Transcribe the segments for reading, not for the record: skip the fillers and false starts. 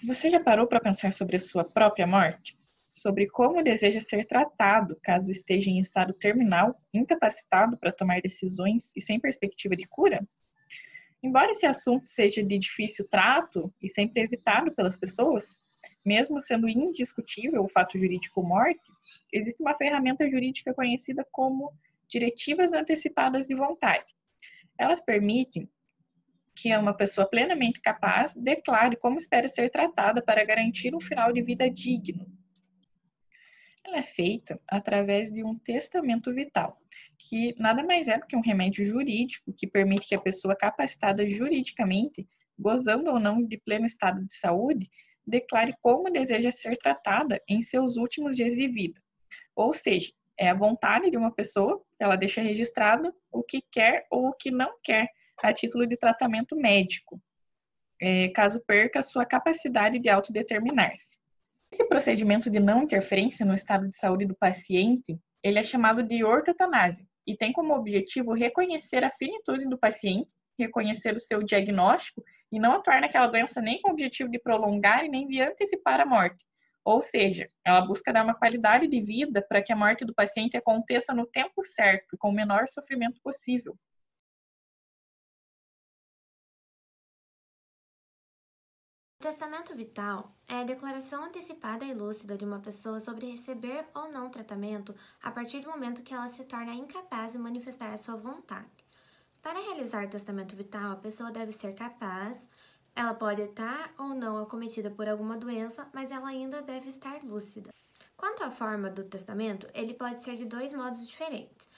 Você já parou para pensar sobre a sua própria morte? Sobre como deseja ser tratado caso esteja em estado terminal, incapacitado para tomar decisões e sem perspectiva de cura? Embora esse assunto seja de difícil trato e sempre evitado pelas pessoas, mesmo sendo indiscutível o fato jurídico morte, existe uma ferramenta jurídica conhecida como diretivas antecipadas de vontade. Elas permitem que uma pessoa plenamente capaz declare como espera ser tratada para garantir um final de vida digno. Ela é feita através de um testamento vital, que nada mais é do que um remédio jurídico que permite que a pessoa capacitada juridicamente, gozando ou não de pleno estado de saúde, declare como deseja ser tratada em seus últimos dias de vida. Ou seja, é a vontade de uma pessoa, ela deixa registrado o que quer ou o que não quer a título de tratamento médico, caso perca a sua capacidade de autodeterminar-se. Esse procedimento de não interferência no estado de saúde do paciente, ele é chamado de ortotanásia e tem como objetivo reconhecer a finitude do paciente, reconhecer o seu diagnóstico e não atuar naquela doença nem com o objetivo de prolongar e nem de antecipar a morte. Ou seja, ela busca dar uma qualidade de vida para que a morte do paciente aconteça no tempo certo e com o menor sofrimento possível. O testamento vital é a declaração antecipada e lúcida de uma pessoa sobre receber ou não tratamento a partir do momento que ela se torna incapaz de manifestar a sua vontade. Para realizar o testamento vital, a pessoa deve ser capaz, ela pode estar ou não acometida por alguma doença, mas ela ainda deve estar lúcida. Quanto à forma do testamento, ele pode ser de dois modos diferentes.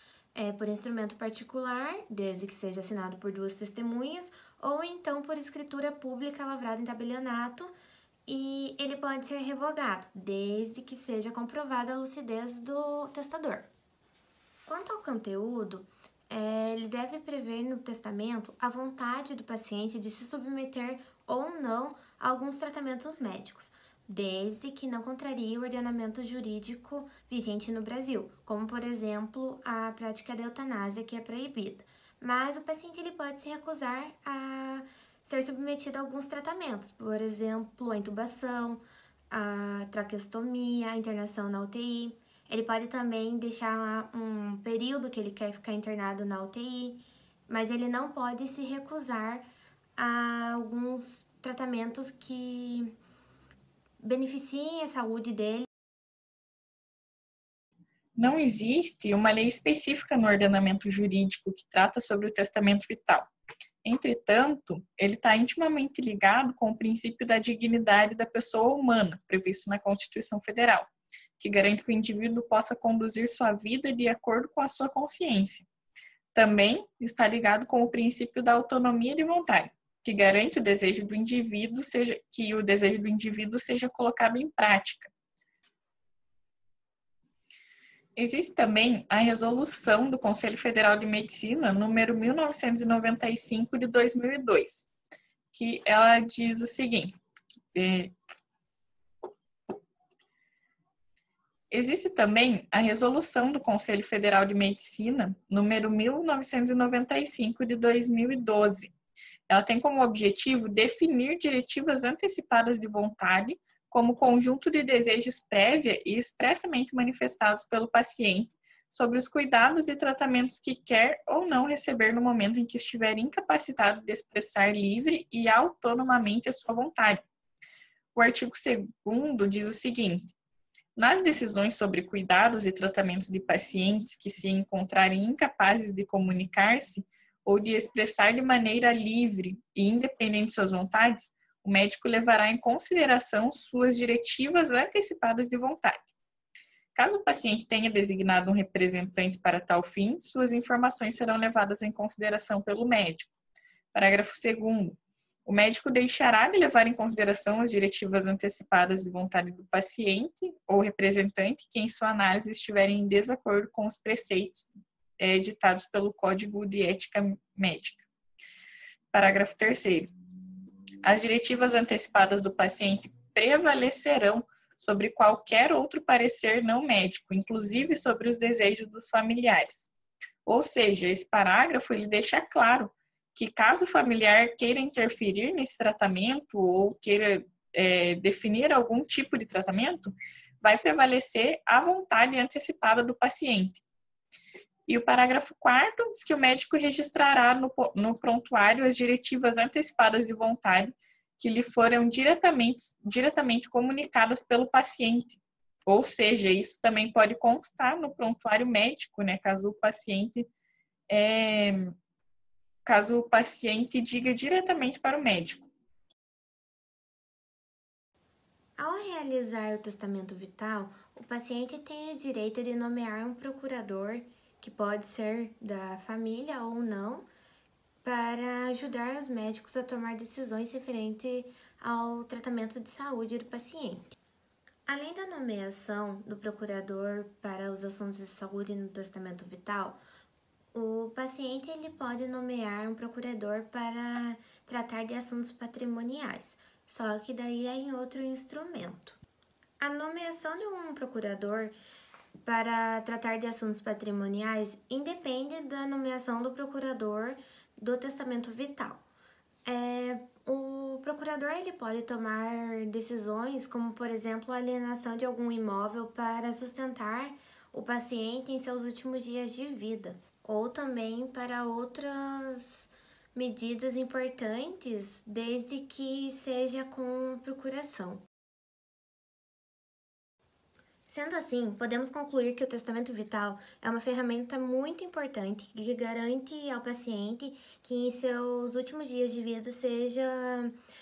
Por instrumento particular, desde que seja assinado por duas testemunhas, ou então por escritura pública lavrada em tabelionato, e ele pode ser revogado, desde que seja comprovada a lucidez do testador. Quanto ao conteúdo, ele deve prever no testamento a vontade do paciente de se submeter ou não a alguns tratamentos médicos, desde que não contrarie o ordenamento jurídico vigente no Brasil, como, por exemplo, a prática da eutanásia, que é proibida. Mas o paciente ele pode se recusar a ser submetido a alguns tratamentos, por exemplo, a intubação, a traqueostomia, a internação na UTI. Ele pode também deixar lá um período que ele quer ficar internado na UTI, mas ele não pode se recusar a alguns tratamentos que beneficiem a saúde dele. Não existe uma lei específica no ordenamento jurídico que trata sobre o testamento vital. Entretanto, ele está intimamente ligado com o princípio da dignidade da pessoa humana, previsto na Constituição Federal, que garante que o indivíduo possa conduzir sua vida de acordo com a sua consciência. Também está ligado com o princípio da autonomia de vontade, que garante que o desejo do indivíduo seja colocado em prática. Existe também a resolução do Conselho Federal de Medicina, número 1995 de 2002, que ela diz o seguinte: existe também a resolução do Conselho Federal de Medicina, número 1995 de 2012. Ela tem como objetivo definir diretivas antecipadas de vontade como conjunto de desejos prévia e expressamente manifestados pelo paciente sobre os cuidados e tratamentos que quer ou não receber no momento em que estiver incapacitado de expressar livre e autonomamente a sua vontade. O artigo 2º diz o seguinte: nas decisões sobre cuidados e tratamentos de pacientes que se encontrarem incapazes de comunicar-se ou de expressar de maneira livre e independente suas vontades, o médico levará em consideração suas diretivas antecipadas de vontade. Caso o paciente tenha designado um representante para tal fim, suas informações serão levadas em consideração pelo médico. Parágrafo 2º. O médico deixará de levar em consideração as diretivas antecipadas de vontade do paciente ou representante que, em sua análise, estiverem em desacordo com os preceitos ditados pelo Código de Ética Médica. Parágrafo 3º. As diretivas antecipadas do paciente prevalecerão sobre qualquer outro parecer não médico, inclusive sobre os desejos dos familiares. Ou seja, esse parágrafo ele deixa claro que caso o familiar queira interferir nesse tratamento ou queira definir algum tipo de tratamento, vai prevalecer a vontade antecipada do paciente. E o parágrafo 4º diz que o médico registrará no prontuário as diretivas antecipadas de vontade que lhe foram diretamente comunicadas pelo paciente. Ou seja, isso também pode constar no prontuário médico, né, caso o paciente diga diretamente para o médico. Ao realizar o testamento vital, o paciente tem o direito de nomear um procurador, que pode ser da família ou não, para ajudar os médicos a tomar decisões referentes ao tratamento de saúde do paciente. Além da nomeação do procurador para os assuntos de saúde no testamento vital, o paciente ele pode nomear um procurador para tratar de assuntos patrimoniais, só que daí é em outro instrumento. A nomeação de um procurador para tratar de assuntos patrimoniais independe da nomeação do procurador do testamento vital. O procurador ele pode tomar decisões como, por exemplo, a alienação de algum imóvel para sustentar o paciente em seus últimos dias de vida, ou também para outras medidas importantes, desde que seja com procuração. Sendo assim, podemos concluir que o testamento vital é uma ferramenta muito importante que garante ao paciente que em seus últimos dias de vida seja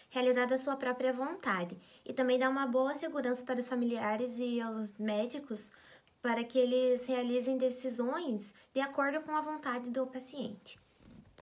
realizada a sua própria vontade e também dá uma boa segurança para os familiares e aos médicos para que eles realizem decisões de acordo com a vontade do paciente.